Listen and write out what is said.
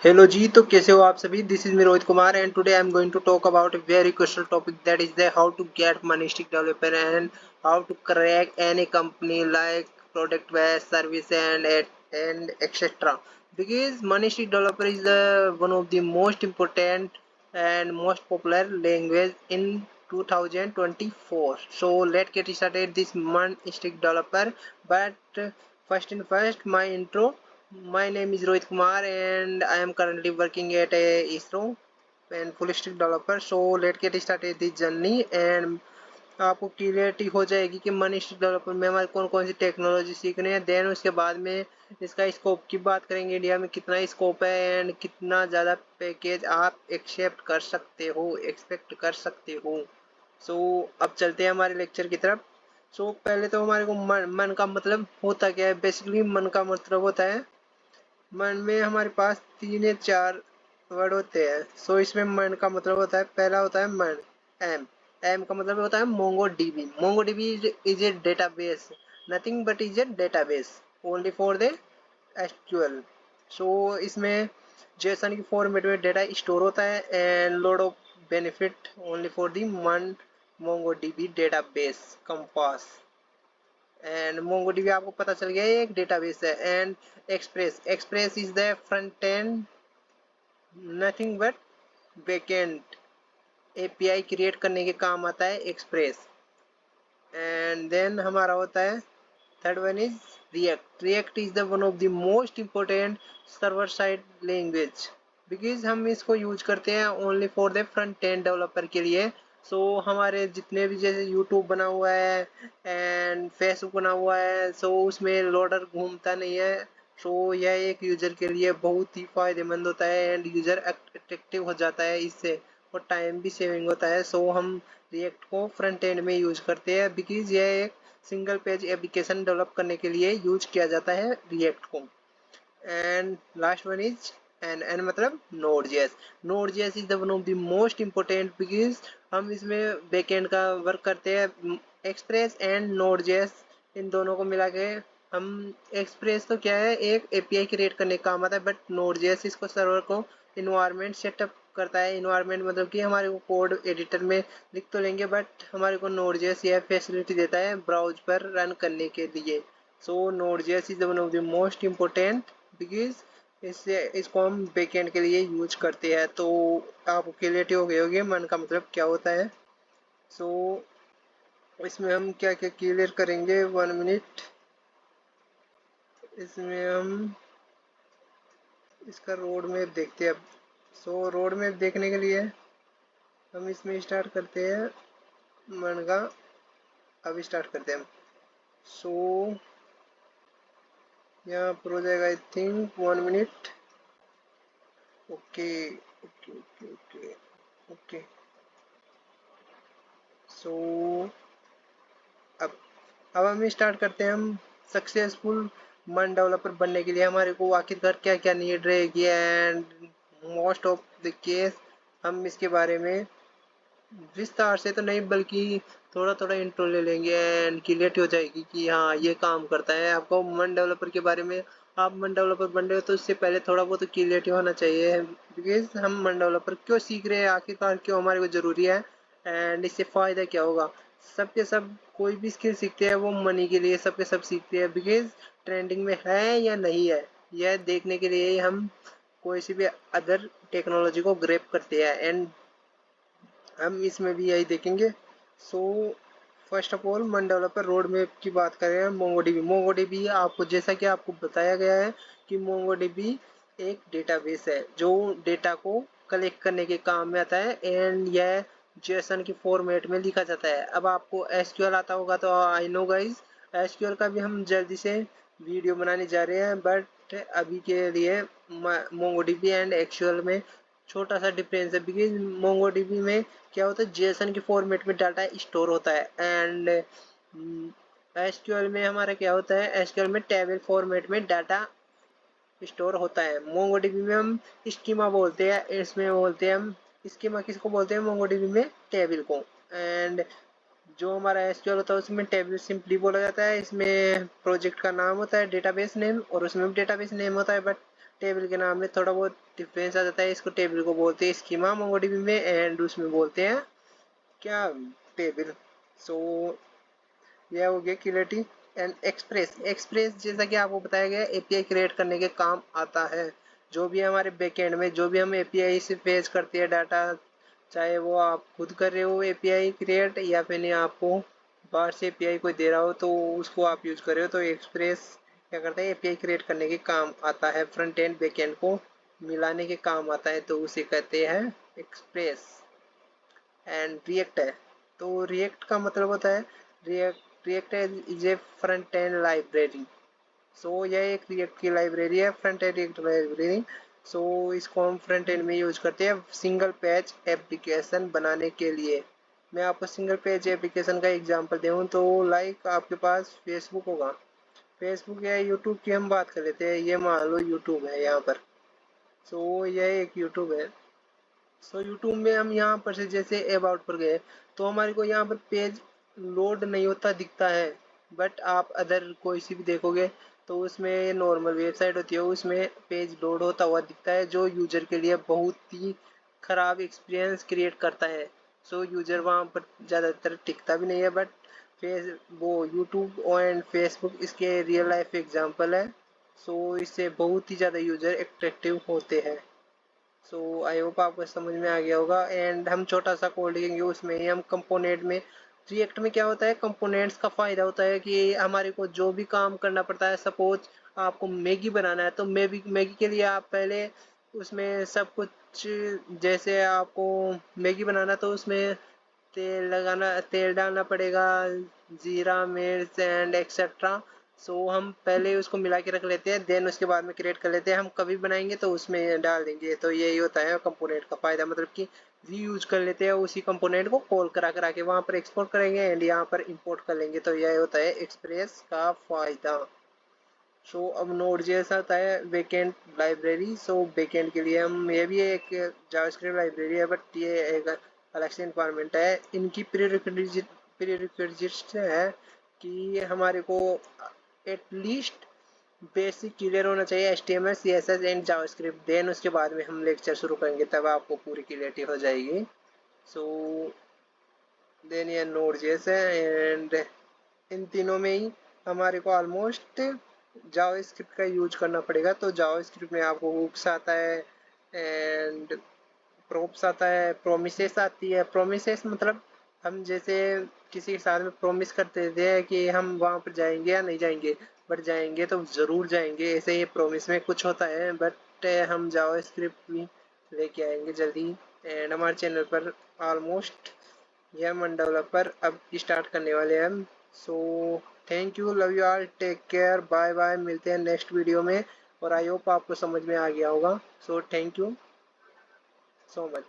Hello जी, तो कैसे हो आप सभी। This is me Rohit Kumar and today I am going to talk about a very crucial topic that is the how to get money stick developer and how to crack any company like product based service and etcetera because money stick developer is the one of the most important and most popular language in 2024. So let's get started this money stick developer. But first my intro. My name is Rohit Kumar and I am currently working at a ISRO and full stack developer. So let's get started this journey and आपको clarity हो जाएगी कि money street developer में हमारे कौन कौन सी technology सीखने हैं। देन उसके बाद में इसका स्कोप की बात करेंगे, इंडिया में कितना स्कोप है एंड कितना ज़्यादा पैकेज आप एक्सेप्ट कर सकते हो, एक्सपेक्ट कर सकते हो। सो अब चलते हैं हमारे लेक्चर की तरफ। पहले तो हमारे को मन का मतलब होता क्या है। बेसिकली मन का मतलब होता है, मन में हमारे पास 3 या 4 वर्ड होते हैं। इसमें मन का मतलब होता है, पहला होता है मन, एम। एम का मतलब होता है Mongo DB. Mongo DB is a database, nothing but is a database only for the SQL. इसमें जेसन की फॉर्मेट में डेटा स्टोर होता है and load of benefit only for the man Mongo DB database Compass. And MongoDB आपको पता चल गया एक डेटाबेस है। And Express is the front end, nothing but backend API create करने के काम आता है एक्सप्रेस। एंड देन हमारा होता है third one is react. React is the one of the most important server side language because हम इसको यूज करते हैं only for the front end developer के लिए। हमारे जितने भी जैसे यूट्यूब बना हुआ है एंड फेसबुक बना हुआ है, उसमें लोडर घूमता नहीं है। यह एक यूजर के लिए बहुत ही फायदेमंद होता है एंड यूजर अट्रैक्टिव हो जाता है इससे, और टाइम भी सेविंग होता है। हम रिएक्ट को फ्रंट एंड में यूज करते हैं बिकॉज यह एक सिंगल पेज एप्लीकेशन डेवलप करने के लिए यूज किया जाता है रिएक्ट को। And last one is an मतलब Node JS. Node JS is the one of the most important because हम इसमें बैकएंड का वर्क करते हैं। एक्सप्रेस एंड नोड जेएस इन दोनों को मिला के हम, एक्सप्रेस तो क्या है, एक एपीआई क्रिएट करने का काम आता है, बट नोड जेएस इसको सर्वर को इन्वायरमेंट सेटअप करता है। इन्वायरमेंट मतलब कि हमारे को कोड एडिटर में लिख तो लेंगे, बट हमारे को नोड जेएस यह फैसिलिटी देता है ब्राउज पर रन करने के लिए। Node JS is one of the most important because इसको हम बैकएंड के लिए यूज करते हैं। तो आपको क्लियरिटी हो गई होगी मन का मतलब क्या होता है। सो इसमें हम क्या क्या क्लियर करेंगे, 1 मिनट। इसमें हम इसका रोड मैप देखते हैं अब। रोड मैप देखने के लिए हम इसमें स्टार्ट करते हैं मन का। अब स्टार्ट करते हैं हम। सो यहाँ पर हो जाएगा I think 1 minute. Okay okay okay okay okay. So अब अब हम स्टार्ट करते हैं। हम सक्सेसफुल मन डेवलपर बनने के लिए हमारे को आखिरकार क्या क्या नीड रहेगी and most of the case हम इसके बारे में विस्तार से तो नहीं बल्कि थोड़ा थोड़ा इंट्रो ले लेंगे एंड क्लियरिटी हो जाएगी कि हाँ ये काम करता है। आपको मन डेवलपर के बारे में, आप मन डेवलपर बन रहे हो तो इससे पहले थोड़ा बहुत क्लियरिटी होना चाहिए बिकॉज हम मन डेवलपर क्यों सीख रहे हैं, आखिरकार क्यों हमारे को ज़रूरी है एंड इससे फ़ायदा क्या होगा। सबके सब कोई भी स्किल सीखते हैं वो मनी के लिए सबके सब सीखते हैं बिकॉज ट्रेंडिंग में है या नहीं है यह देखने के लिए हम कोई सी भी अदर टेक्नोलॉजी को ग्रैब करते हैं एंड हम इसमें भी यही देखेंगे। सो फर्स्ट ऑफ ऑल मन डेवलपर रोड मैप की बात करें। मोंगोडीबी मोंगोडीबी आपको जैसा कि आपको बताया गया है कि मोंगोडीबी एक डेटाबेस है जो डेटा को कलेक्ट करने के काम में आता है एंड यह जेसन की फॉर्मेट में लिखा जाता है। अब आपको एसक्यूएल आता होगा तो आई नो गाइज, एसक्यूएल का भी हम जल्दी से वीडियो बनाने जा रहे हैं, बट अभी के लिए मोंगोडीबी एंड एक्चुअल में छोटा सा डिफरेंस है बिकॉज मोंगोडीबी में क्या होता है, जेसन के फॉर्मेट में डाटा स्टोर होता है एंड एसक्यूएल में हमारा क्या होता है, एसक्यूएल में टेबल फॉर्मेट में डाटा स्टोर होता है। मोंगोडीबी में हम स्कीमा बोलते हैं, इसमें बोलते हैं हम स्कीमा किसको बोलते हैं मोंगोडीबी में, टेबल को। एंड जो हमारा एसक्यूएल होता है उसमें टेबल सिंपली बोला जाता है। इसमें प्रोजेक्ट का नाम होता है डेटाबेस नेम और उसमें भी डेटाबेस नेम होता है, बट टेबल के नाम में थोड़ा बहुत डिफरेंस आ जाता है। इसको टेबल को बोलते हैं स्कीमा मोंगोडीबी में, एंड उसमें बोलते हैं क्या, टेबल। सो यह हो गया क्यूलिटी। एंड एक्सप्रेस, एक्सप्रेस जैसा कि आपको बताया गया एपीआई क्रिएट करने के काम आता है। जो भी हमारे बैकएंड में जो भी हम एपीआई से फेच करते हैं डाटा, चाहे वो आप खुद कर रहे हो एपीआई क्रिएट या फिर नहीं आपको बाहर से एपीआई कोई दे रहा हो तो उसको आप यूज कर रहे हो, तो एक्सप्रेस क्या करता है एपीआई क्रिएट करने के काम आता है, फ्रंट एंड बैक एंड को मिलाने के काम आता है, तो उसे कहते हैं एक्सप्रेस। एंड रिएक्ट है, तो रिएक्ट का मतलब होता है React is a front end library. So यह एक रिएक्ट की लाइब्रेरी है, front end React library. So इसको हम फ्रंट एंड में यूज करते हैं सिंगल पेज एप्लीकेशन बनाने के लिए। मैं आपको सिंगल पेज एप्लीकेशन का एग्जांपल दूँ तो लाइक आपके पास फेसबुक होगा, फेसबुक या यूट्यूब की हम बात कर लेते हैं, ये मान लो यूट्यूब है यहाँ पर। सो यह एक यूट्यूब है। सो यूट्यूब में हम यहाँ पर से जैसे अबाउट पर गए तो हमारे को यहाँ पर पेज लोड नहीं होता दिखता है, बट आप अदर कोई सी भी देखोगे तो उसमें नॉर्मल वेबसाइट होती है उसमें पेज लोड होता हुआ दिखता है, जो यूजर के लिए बहुत ही खराब एक्सपीरियंस क्रिएट करता है। सो यूजर वहाँ पर ज़्यादातर टिकता भी नहीं है, बट फेस वो यूट्यूब एंड फेसबुक इसके रियल लाइफ एग्जाम्पल है। सो इससे बहुत ही ज़्यादा यूजर एट्रैक्टिव होते हैं। सो आई होप आपको समझ में आ गया होगा। एंड हम छोटा सा कोड लिखेंगे उसमें ही हम कंपोनेंट में, रिएक्ट में क्या होता है कंपोनेंट्स का फायदा होता है कि हमारे को जो भी काम करना पड़ता है, सपोज आपको मैगी बनाना है तो मैगी मैगी के लिए आप पहले उसमें सब कुछ, जैसे आपको मैगी बनाना तो उसमें तेल डालना पड़ेगा, जीरा मिर्च एंड एक्सेट्रा। सो हम पहले उसको मिला के रख लेते हैं, देन उसके बाद में क्रिएट कर लेते हैं, हम कभी बनाएंगे तो उसमें डाल देंगे। तो यही होता है कंपोनेंट का फायदा, मतलब कि रीयूज कर लेते हैं उसी कंपोनेंट को कॉल करा करा के वहां पर एक्सपोर्ट करेंगे एंड यहाँ पर इंपोर्ट कर लेंगे, तो यही होता है एक्सप्रेस का फायदा। सो अब नोड जैसा आता है बैकएंड लाइब्रेरी। सो बैकएंड के लिए हम, ये भी एक जावास्क्रिप्ट लाइब्रेरी है, बट ये एक अलग से इन्वायरमेंट है। इनकी प्रीरिक्विजिट है कि हमारे को एटलीस्ट बेसिक क्लियर होना चाहिए HTML CSS and JavaScript, then उसके बाद में हम लेक्चर शुरू करेंगे तब आपको पूरी क्लियरिटी हो जाएगी। सो देन ये नोड जैसे एंड इन तीनों में ही हमारे को ऑलमोस्ट जावास्क्रिप्ट का यूज करना पड़ेगा। तो जावास्क्रिप्ट में आपको हुक्स आता है एंड प्रोप्स आता है, प्रोमिसेस आती है। प्रोमिसेस मतलब हम जैसे किसी के साथ में प्रोमिस करते थे कि हम वहाँ पर जाएंगे या नहीं जाएंगे, बट जाएंगे तो ज़रूर जाएंगे, ऐसे ही प्रोमिस में कुछ होता है। बट हम जावास्क्रिप्ट भी लेके आएंगे जल्दी। एंड हमारे चैनल पर ऑलमोस्ट यह मन डेवलपर अब स्टार्ट करने वाले हैं हम। So thank you, love you all, take care, bye bye, मिलते हैं नेक्स्ट वीडियो में। और आई होप आपको समझ में आ गया होगा। सो थैंक यू सो मच।